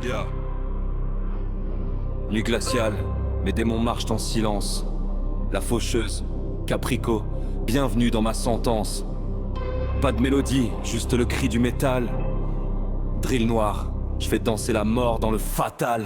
Yeah. Nuit glaciale, mes démons marchent en silence. La faucheuse, Caprico, bienvenue dans ma sentence. Pas de mélodie, juste le cri du métal. Drill noir, je fais danser la mort dans le fatal.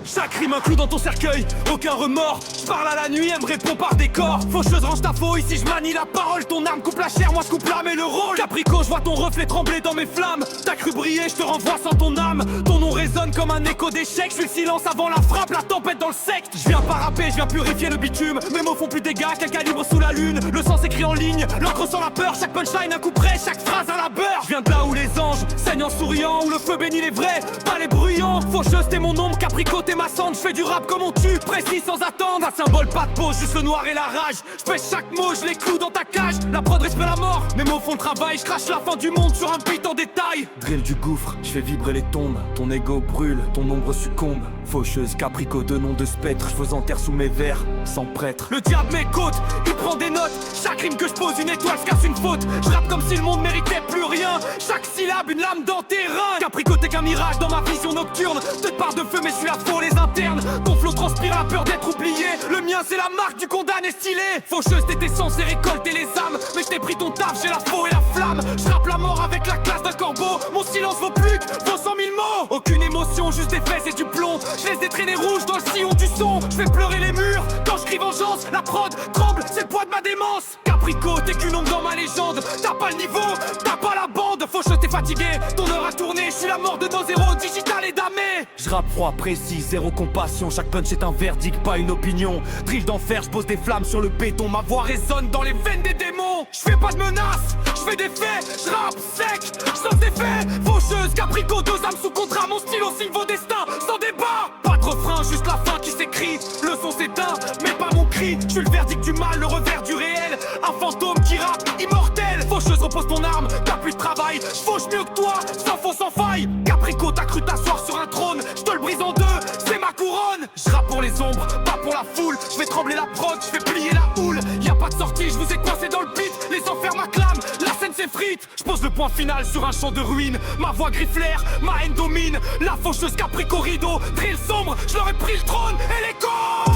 Chaque rime un clou dans ton cercueil, aucun remords. Je parle à la nuit, elle me répond par des corps. Faucheuse, range ta faux, ici je manie la parole. Ton arme coupe la chair, moi je coupe l'âme et le rôle. Caprico, je vois ton reflet trembler dans mes flammes. T'as cru briller, je te renvoie sans ton âme. Ton nom résonne comme un écho d'échec. Je suis le silence avant la frappe, la tempête dans le secte. Je viens pas rapper, je viens purifier le bitume. Mes mots font plus dégâts qu'un calibre sous la lune. Le sang s'écrit en ligne, l'encre sans la peur. Chaque punchline un coup près, chaque phrase à la beurre. Je viens de là où les anges saignent en souriant, où le feu bénit les vrais, pas les bruyants. Faucheuse, t'es mon ombre, Caprico, t'es ma cendre. Je fais du rap comme on tue, précis sans attendre. Un symbole, pas de pause, juste le noir et la rage. Je pèse chaque mot, je les cloue dans ta cage. La prod respire la mort, mes mots font le travail. Je crache la fin du monde sur un beat en détail. Drill du gouffre, je fais vibrer les tombes. Ton ego brûle, ton ombre succombe. Faucheuse, Caprico, deux noms de spectre. Je fais enterre sous mes vers, sans prêtre. Le diable m'écoute, il prend des notes. Chaque rime que je pose, une étoile, je casse une faute. Je rappe comme si le monde méritait plus rien. Chaque syllabe, une lame dans tes reins. Caprico, t'es qu'un mirage dans ma vision nocturne. Te part de feu, mais je suis à fond les internes. Ton flow transpire la peur d'être oublié. Le mien, c'est la marque du condamné stylé. Faucheuse, t'étais censé récolter les âmes. Mais je t'ai pris ton taf, j'ai la faux et la flamme. Je rappe la mort avec la classe d'un corbeau. Mon silence vaut plus que 200 000 mots. Aucune émotion, juste des fesses et du plomb. Je laisse des traînées rouges dans le sillon du son. Je fais pleurer les murs quand je crie vengeance. La prod tremble, c'est le poids de ma démence. Caprico, t'es qu'une ombre dans ma légende. T'as pas le niveau, t'as pas la bande. Faucheuse, t'es fatigué, ton heure a tourné. Je suis la mort de nos héros, digital et damé. Je rappe froid, précis, zéro compassion. Chaque punch est un verdict, pas une opinion. Drill d'enfer, je pose des flammes sur le béton. Ma voix résonne dans les veines des démons. Je fais pas de menaces, je fais des faits. Je rappe sec, je sauve des faits. Faucheuse, Caprico, deux âmes sous contrat. Mon stylo signe vos destins, sans débat. Pas de refrain, juste la fin qui s'écrit. Le son s'éteint, mais pas mon cri. Je suis le verdict du mal, le revers du réel. Un fantôme qui rappe, immortel. Faucheuse, repose ton arme, t'as plus de travail. Je fauche mieux que toi, sans faux, sans faille. Caprico, t'as cru t'asseoir sur un trône. Je te le brise en deux, c'est ma couronne. Je rappe pour les ombres, pas pour la foule. Je fais trembler la prod, je fais plier la houle. Y'a pas de sortie, je vous ai coincé dans le beat. Les enfers m'acclament, la scène s'effrite. Je pose le point final sur un champ de ruines. Ma voix griffe l'air, ma haine domine. La faucheuse, Caprico, rideau, drill sombre. Je leur ai pris le trône et les cons.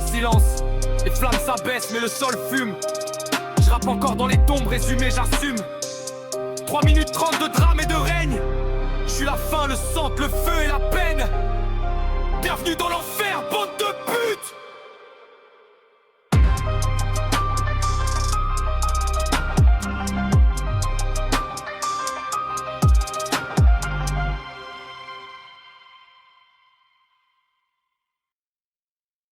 Silence, les flammes s'abaissent mais le sol fume. Je rappe encore dans les tombes, résumé j'assume. 3 minutes 30 de drame et de règne. Je suis la faim, le sang, le feu et la peine. Bienvenue dans l'enfer.